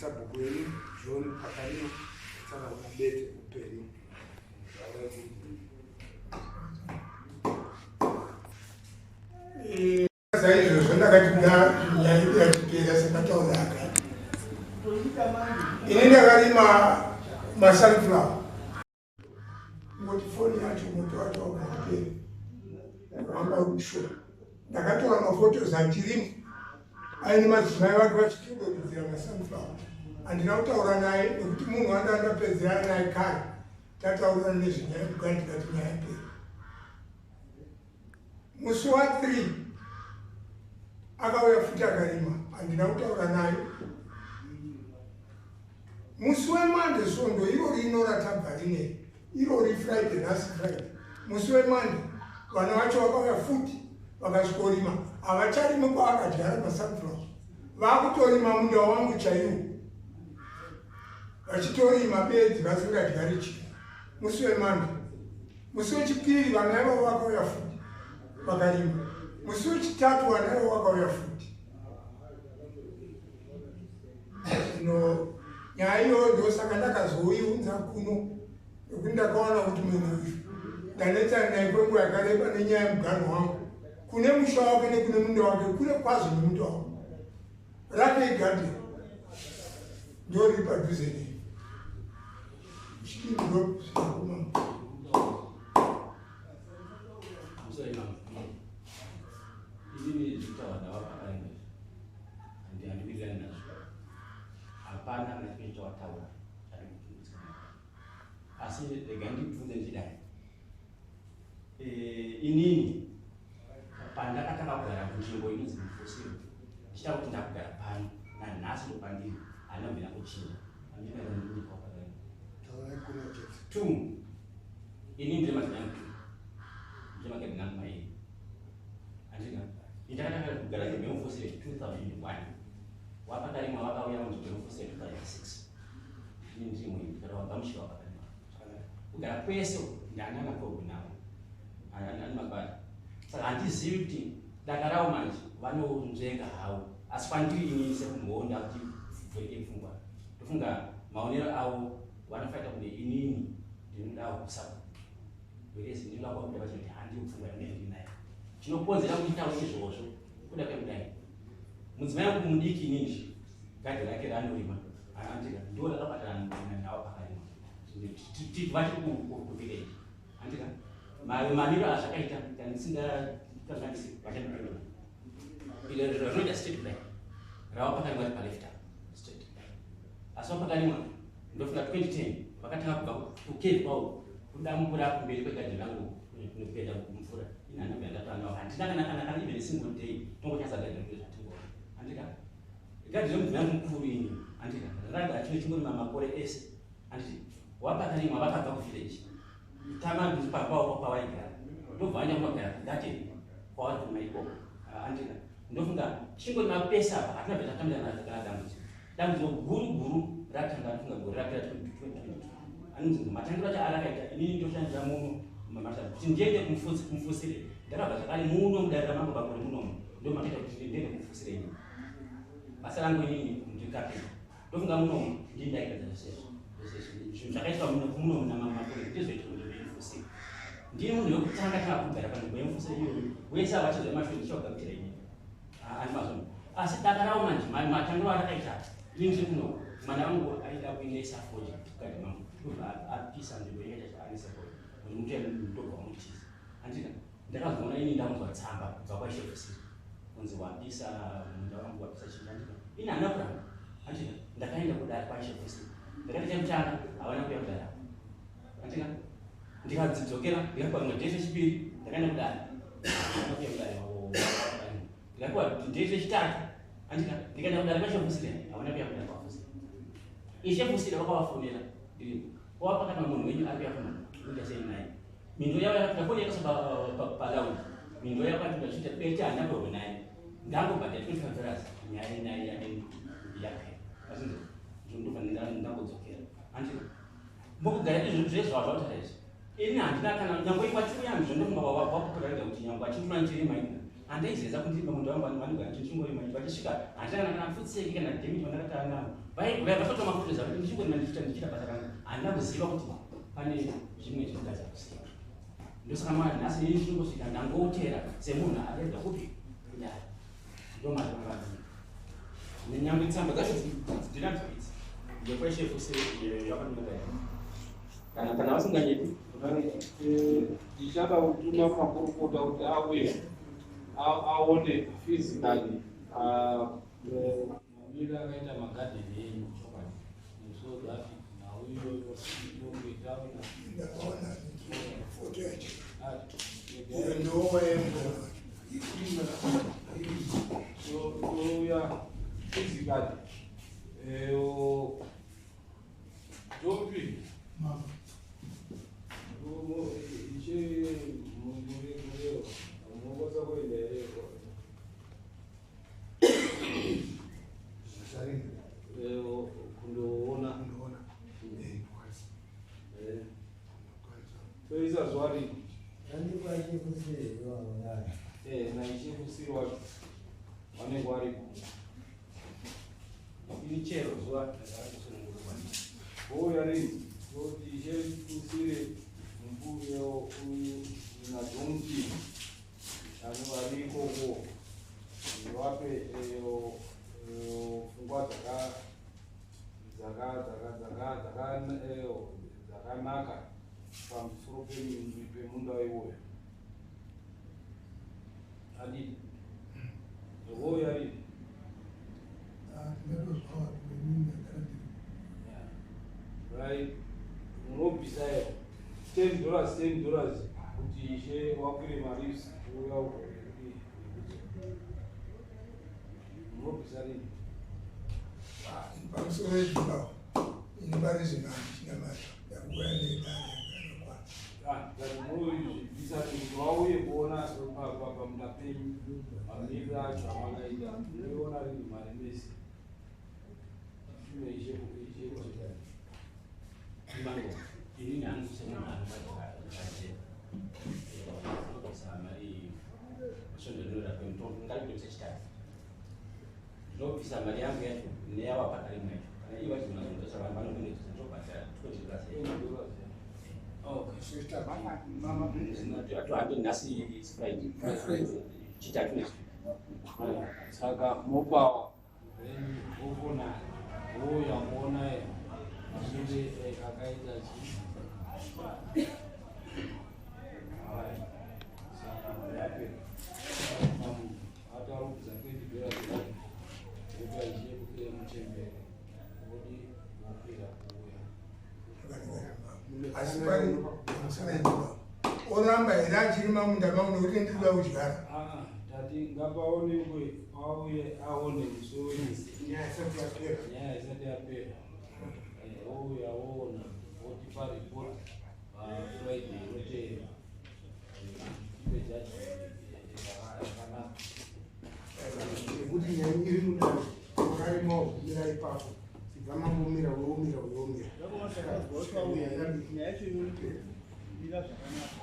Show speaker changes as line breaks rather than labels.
sabhuku yenyu John pakarima tsara unabete upenyu
saizvozvo ndakati ndachipera sekataura akati ini ndakarima masunflower ngoti foni yacho moto wacho wakapera kuramba kushora ndakatora mafotos achirimo aine madzimai vake vachitodoridzira masunflower handina kutaura naye nekuti munhu wanga andapedzera naye kare tataura nezvenyaya yekugara tikati nyaya yapera musi wa3 akauya futi akarima handina kutaura naye musi wemande svondo iro rino ratabva rine iro rifriday nhasi friday musi wemande vana vacho vakauya futi vakasvikorima havacharimi kwaakadyara masunflower vakutorima munda wangu chaiwo vachitorima bedzi vasingadyari chinhu musi wemande musi wechipiri vana ivavo vakauya futi vakarima musi wechitatu vana ivavo vakauya futi zvino nyaya iyoyo ndosaka ndakazoiunza kuno nekuti ndakaona kuti munhu uyu ndanetsana naye kwenguva yakareba nenyaya yemugano wangu kune musha wake nekune munda wake kune kwazvo nemunda wangu rake igadheni ndo riri padhuze nei chikindo
hapana nachipeni chawataura asi rega ndibvunze ndidai inini pandakatanga kugara kunzvimbo inonzi mufosiro ndichida kuti ndakugara pano nanhasi ndopandiri hana mbina kuchinja two ini ndiri madzinangu ndirimagadinangu mairi andina ndakatanga kugara nemufosiro 2001 wapakarimwa vakauya munzvimbo yemufosiro 2006 ini ndiri mwenye ndikarawagamshira wapakarimwa kugara kwese ndanana kogunavo ani mabata saka handizivi kuti dakaravo manje vanonzvenga havo asi kwandiri inini sekumhonda kuti vhurike pfungwa ndofunga maonero avo vanofaita kunge inini ndinodawo kusaba whereas ndinoda kwakuda vachiti handiri pfungwa yanendinayo chinoponzera kuti tauri izvozvo kuda kwekudai mudzimai wangu mudiki inini gadhi rake ranorima andika ndo rakabatana nawo pakarima vachiri kuvillage andika maniro azvakaita kandisingakanganisi vachandipindura ilo rinoita state plan rava pakarimwa ri paleft state asi wapakarimwa ndofunga 2010 vakatanga kubva kukave kwavo kudamukura kumberi kwegadhi rangu kunopenda mvura inhanambe yandatanawo handinakanakana even single day tongochasa gadhi rangu zvatingoona andika gadhi remudzimai yangu mukuru ini andika raraga chino chingorima makore ese anditi wapakarimwa vakabva kuvillage tama ndipapao pavaigara ndobva vanya kumagara kugateni kwavarikuma ikoko andika ndofunga chingori mapesa apa hatina bvetatambira nazvo kana dambudziko guru ratanga ndifunga gore rapera 2022 anonzi matangiro acho arakaita inini ndoshandira muno kuti ndiende kumufusire ndakabva zvakare muno mudare ramambo pakore munomu ndomakaita kuti ndiende kumufusire ini basa rangu inini ndikapinda ndofunga munomu ndindaita zvesezvo zvinhu zvakaitwa muno namakore ndizoita kuti ndimufusire ndini munhu wekutanga tanga kugara panzvimbo yemufusire iyoyo wese avachizva mashoni ndichagakuitira ini ani mazvono asi dakaravo manje matangiro arakaita ini ndiri kuno mwana wangu aida kuendesa foji kukati mangu apisa nzvimbo ingaita chaanisefoji kuti mutenda mutobva wamuchiza andika ndakazoona ini ndamunzwa tsamba kubva kwaishefusiri kunzi wapisa munda wangu wapisa chinhu andika ini hana kuramba andika ndakaenda kudare kwaishefusiri ndakati chemutanga havana kuya kudare andika ndikadzidzokera ndikakuwa ndese chipiri ndakaenda kudare havana kuya kudare ndikakuwa ndese chitatu andika ndikaenda kudare kwaishefusiri havana kuya kudare kwafusiri ishefusiri vakavafonera ndiri wapakata munhu wenyu ari kuyafuna ndasei naye mindo yavo yakafona yakasoba palaundi mindo yakati ndachita bete handakoro naye ndangobhadha 25 dollars nyaya naye yake yakhe asinzo ndofanira ndakodzokera andika mukugara izvo zvezvavataura izvi ini handina kana nyangwe ikwachiyami zvondofunga wapopularida kuti nyangwe achindifuna ndichirima ina handaizenza kundirima munhu wangu vanogara chingorima vachisvika handina kana mfutseki kana demiti vandakatara navo vatotora mafotoza kuti ndichingo ndichita basa ranga handina kuziva kuti pane zvimwe zvinogadza kuziva. Ndosaka Mwari nhasi ini ndingosvika ndangotera semunhu arega kupi kudare. Ndomazvakanga nenyambo tsamba dzacho dzinadzivisa ndekweshe kuse yakanaka kana vasinganyeti
ndichada kutuma makurukota kuti auye aone physically
mamira akaita magadheni enyu chokwadi so that nauyo yongetauna
souya physically Jopi ichi mureo muongoza kuendereko kundoona toisa zuva rini naichikusirwa vanenge varipo ini chero zuva ouya rini kuti ichekusire mbuyo nadhonki vari ikoko vape pfungwa dzakanaka pamusoro pemunda iwoyo adii ouya rini right munobvisayo $10 kuti ishe wakwire mari uya uko munobvisa rini
pamusoro wezvibao inibari zvinhu handichinamata yakuuya neidare
zvibvisa kuti wauye kuona pamunda penyu mamiriro acho amangaita uiona rini mari mese shume ishe
mangu ini hangu semunhu anobaaa mari masondorora kwemutombo ngalikutoisa chitatu ndinobvisa mari yangu yacho neyavapatari mwacho kana iva chizonazondosa vanhu vanongonetuza ndobhatara atohambe nhasi chitatu nesu
saka mopawa okona ouya kuona mazhinji akaita atarubvisa $20 oaichekukire muchembere odi wopera kuuya
asi pari musanaendeba oramba here achiri mamunda mangu nokuti ndiriba kudyara
tati ngapaonekwe auye aone musoro nyaya isati yapera ouya oona otipa ripoti Friday roteera ibe jaji yakanaka
kuti nyaya iri mudare wakarimo mira ipapo sibva mangomira weomira
nyaya yacho inopera ira zvakanaka